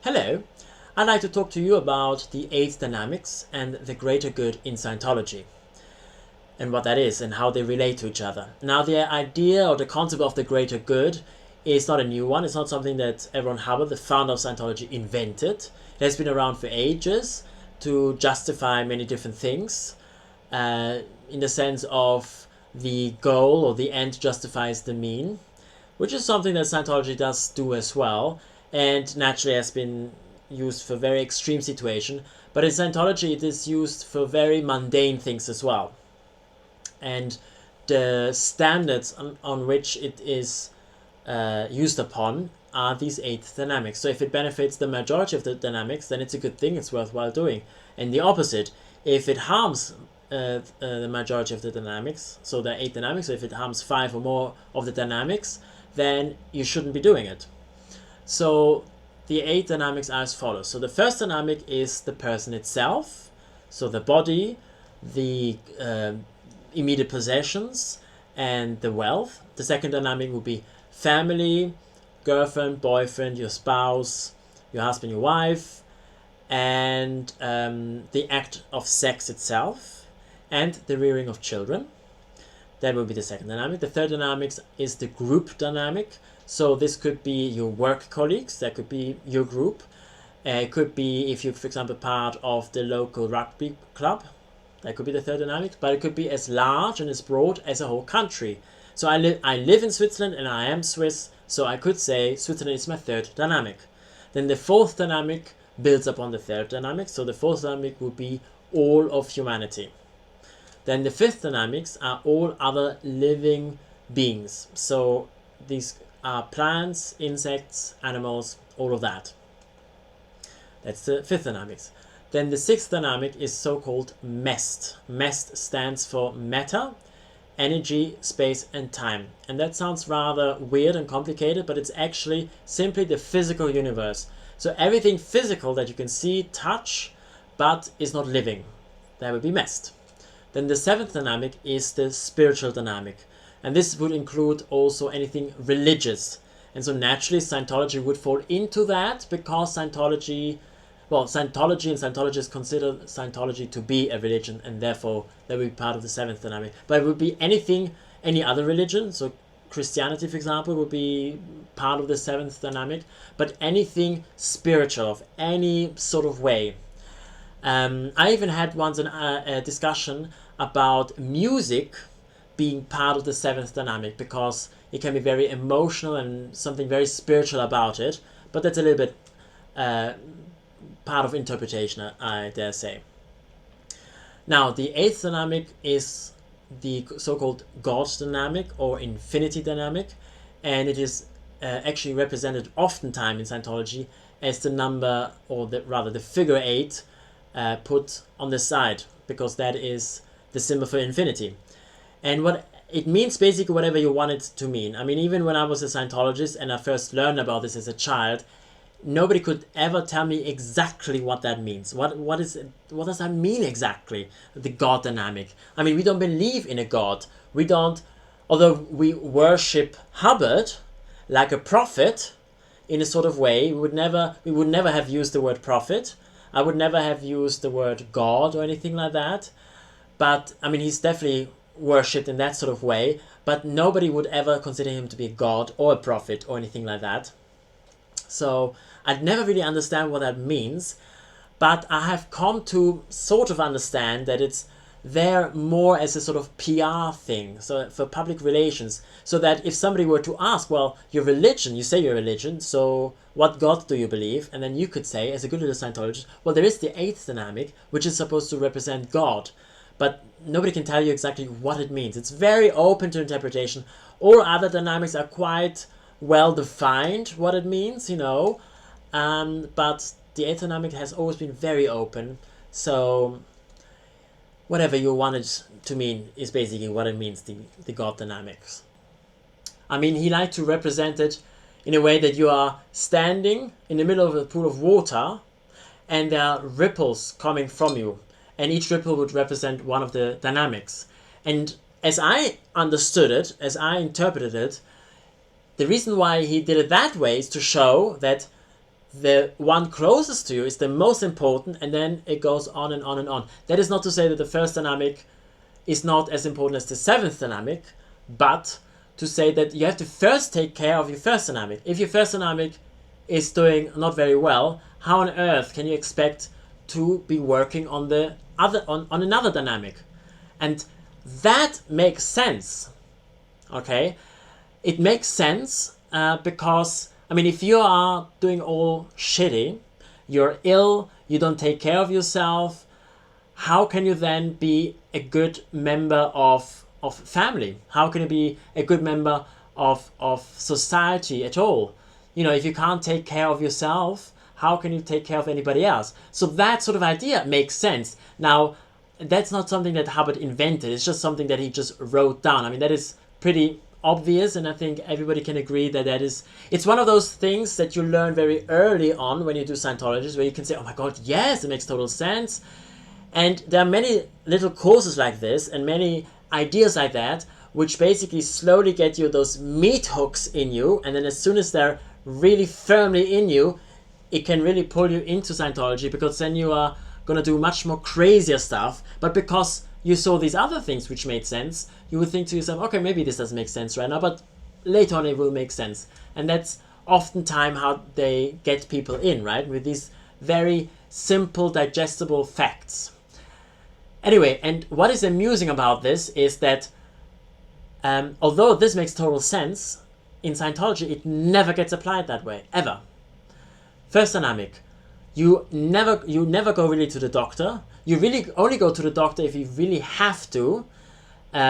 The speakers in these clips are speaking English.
Hello, I'd like to talk to you about the 8 dynamics and the greater good in Scientology and what that is and how they relate to each other. Now, the idea or the concept of the greater good is not a new one. It's not something that L. Ron Hubbard, the founder of Scientology, invented. It has been around for ages to justify many different things in the sense of the goal or the end justifies the mean, which is something that Scientology does do as well, and naturally has been used for very extreme situations. But in Scientology, it is used for very mundane things as well. And the standards on which it is used upon are these 8 dynamics. So if it benefits the majority of the dynamics, then it's a good thing, it's worthwhile doing. And the opposite, if it harms the majority of the dynamics, so there are 8 dynamics, so if it harms 5 or more of the dynamics, then you shouldn't be doing it. So the 8 dynamics are as follows. So the first dynamic is the person itself, so the body, the immediate possessions, and the wealth. The second dynamic will be family, girlfriend, boyfriend, your spouse, your husband, your wife, and the act of sex itself, and the rearing of children. That will be the second dynamic. The third dynamic is the group dynamic. So this could be your work colleagues, that could be your group. It could be if you're, for example, part of the local rugby club. That could be the third dynamic, but it could be as large and as broad as a whole country. So I live in Switzerland and I am Swiss, so I could say Switzerland is my third dynamic. Then the fourth dynamic builds upon the third dynamic. So the fourth dynamic would be all of humanity. Then the fifth dynamics are all other living beings. So these are plants, insects, animals, all of that. That's the fifth dynamics. Then the sixth dynamic is so-called MEST. MEST stands for matter, energy, space, and time. And that sounds rather weird and complicated, but it's actually simply the physical universe. So everything physical that you can see, touch, but is not living. That would be MEST. Then the seventh dynamic is the spiritual dynamic. And this would include also anything religious. And so naturally Scientology would fall into that because Scientology and Scientologists consider Scientology to be a religion, and therefore that would be part of the seventh dynamic. But it would be any other religion. So Christianity, for example, would be part of the seventh dynamic. But anything spiritual of any sort of way. I even had once a discussion about music being part of the seventh dynamic because it can be very emotional and something very spiritual about it. But that's a little bit part of interpretation, I dare say. Now, the eighth dynamic is the so-called God dynamic or infinity dynamic, and it is actually represented oftentimes in Scientology as the number, or rather the figure 8 put on the side, because that is the symbol for infinity. And what it means basically whatever you want it to mean. I mean, even when I was a Scientologist and I first learned about this as a child, nobody could ever tell me exactly what that means. What does that mean exactly, the God dynamic? I mean, we don't believe in a God. We don't, although we worship Hubbard like a prophet in a sort of way, we would never have used the word prophet. I would never have used the word God or anything like that. But, I mean, he's definitely worshipped in that sort of way, but nobody would ever consider him to be a God or a prophet or anything like that. So I'd never really understand what that means, but I have come to sort of understand that it's there more as a sort of PR thing, so for public relations, so that if somebody were to ask, well, your religion, you say your religion, so what God do you believe? And then you could say, as a good little Scientologist, well, there is the eighth dynamic, which is supposed to represent God, but nobody can tell you exactly what it means. It's very open to interpretation. All other dynamics are quite well defined what it means, but the eighth dynamic has always been very open, so whatever you want it to mean is basically what it means, the God dynamics. I mean, he liked to represent it in a way that you are standing in the middle of a pool of water and there are ripples coming from you, and each ripple would represent one of the dynamics. And as I understood it, as I interpreted it, the reason why he did it that way is to show that the one closest to you is the most important, and then it goes on and on and on. That is not to say that the first dynamic is not as important as the seventh dynamic, but to say that you have to first take care of your first dynamic. If your first dynamic is doing not very well, how on earth can you expect to be working on the other on another dynamic? And that makes sense. Okay, it makes sense because I mean, if you are doing all shitty, you're ill, you don't take care of yourself, how can you then be a good member of family? How can you be a good member of society at all? You know, if you can't take care of yourself, how can you take care of anybody else? So that sort of idea makes sense. Now, that's not something that Hubbard invented. It's just something that he just wrote down. I mean, that is pretty obvious, and I think everybody can agree that it's one of those things that you learn very early on when you do Scientology, where you can say, oh my god, yes, it makes total sense. And there are many little courses like this and many ideas like that, which basically slowly get you those meat hooks in you, and then as soon as they're really firmly in you, it can really pull you into Scientology, because then you are going to do much more crazier stuff. But because you saw these other things which made sense, you would think to yourself, okay, maybe this doesn't make sense right now, but later on it will make sense. And that's oftentimes how they get people in, right? With these very simple, digestible facts. Anyway, and what is amusing about this is that although this makes total sense, in Scientology it never gets applied that way, ever. First dynamic, you never go really to the doctor. You really only go to the doctor if you really have to,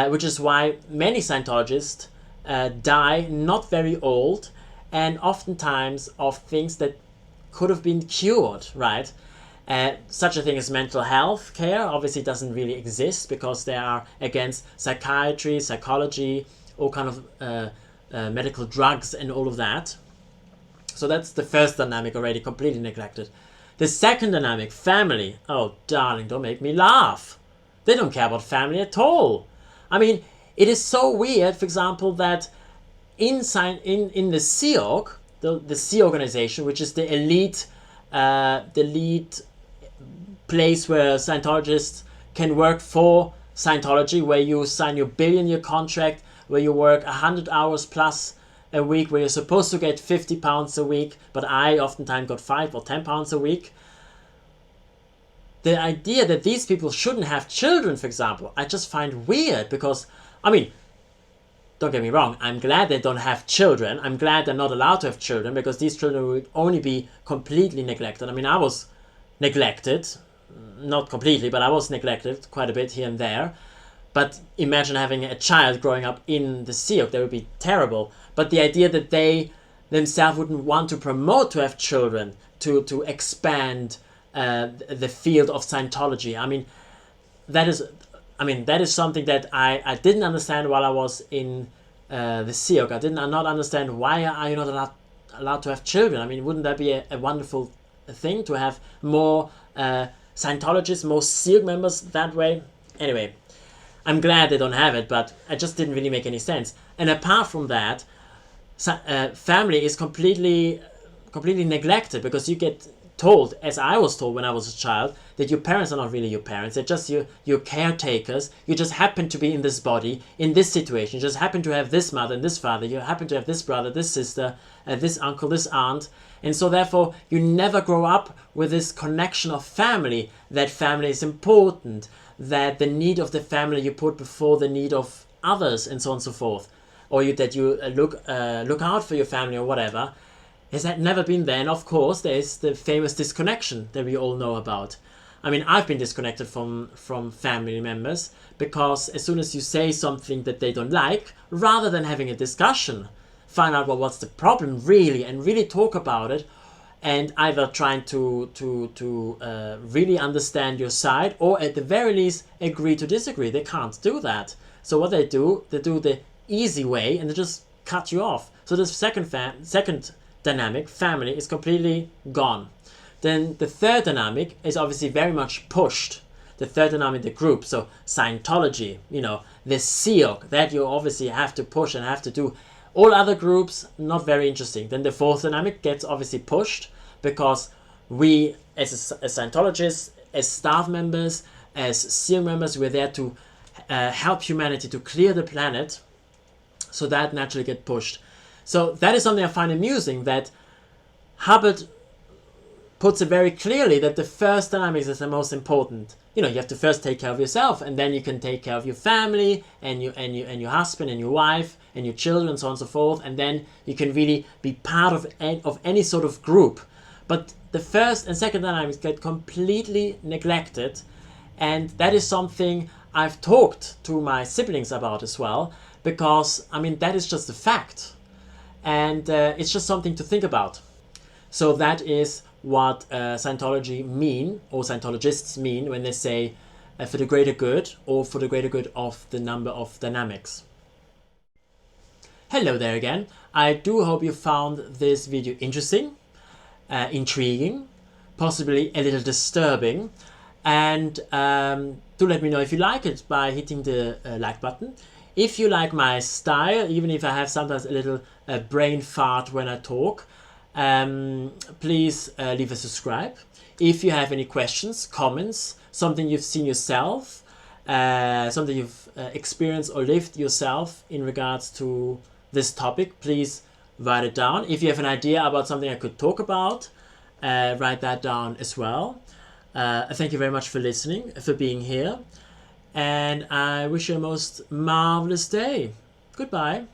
which is why many Scientologists die not very old, and oftentimes of things that could have been cured, right? Such a thing as mental health care obviously doesn't really exist, because they are against psychiatry, psychology, all kind of medical drugs and all of that. So that's the first dynamic, already completely neglected. The second dynamic, family. Oh, darling, don't make me laugh. They don't care about family at all. I mean, it is so weird, for example, that in the SEOG, the Sea organization, which is the elite place where Scientologists can work for Scientology, where you sign your billion-year contract, where you work 100 hours plus a week, where you're supposed to get £50 a week, but I oftentimes got £5 or £10 a week. The idea that these people shouldn't have children, for example, I just find weird, because, I mean, don't get me wrong, I'm glad they don't have children. I'm glad they're not allowed to have children, because these children would only be completely neglected. I mean, I was neglected, not completely, but I was neglected quite a bit here and there. But imagine having a child growing up in the SEOG, that would be terrible. But the idea that they themselves wouldn't want to promote to have children, to expand the field of Scientology, I mean, that is something that I didn't understand while I was in the SEOG. I did not understand, why are you not allowed to have children? I mean, wouldn't that be a wonderful thing to have more Scientologists, more SEOG members that way? Anyway, I'm glad they don't have it, but it just didn't really make any sense. And apart from that, family is completely neglected, because you get told, as I was told when I was a child, that your parents are not really your parents. They're just your caretakers. You just happen to be in this body, in this situation. You just happen to have this mother and this father. You happen to have this brother, this sister, this uncle, this aunt. And so therefore, you never grow up with this connection of family, that family is important, that the need of the family you put before the need of others, and so on and so forth. Or that you look out for your family or whatever. Has that never been there? And of course, there's the famous disconnection that we all know about. I mean, I've been disconnected from family members, because as soon as you say something that they don't like, rather than having a discussion, find out, well, what's the problem really, and really talk about it, and either trying to really understand your side, or at the very least agree to disagree. They can't do that. So what they do the easy way, and they just cut you off. So the second dynamic, family, is completely gone. Then the third dynamic is obviously very much pushed. The third dynamic, the group, so Scientology, the SEOG, that you obviously have to push and have to do. All other groups, not very interesting. Then the fourth dynamic gets obviously pushed, because we, as Scientologists, as staff members, as SEAL members, we're there to help humanity to clear the planet, so that naturally get pushed. So that is something I find amusing, that Hubbard puts it very clearly that the first dynamics is the most important. You have to first take care of yourself, and then you can take care of your family and your husband and your wife and your children, so on and so forth, and then you can really be part of any sort of group. But the first and second dynamics get completely neglected, and that is something I've talked to my siblings about as well, because that is just a fact, and it's just something to think about. So that is what Scientology mean, or Scientologists mean, when they say for the greater good, or for the greater good of the number of dynamics. Hello there again. I do hope you found this video interesting, intriguing, possibly a little disturbing, and do let me know if you like it by hitting the like button. If you like my style, even if I have sometimes a little brain fart when I talk, please leave a subscribe. If you have any questions, comments, something you've seen yourself, something you've experienced or lived yourself in regards to this topic, please write it down. If you have an idea about something I could talk about, write that down as well. Thank you very much for listening, for being here, and I wish you a most marvelous day. Goodbye.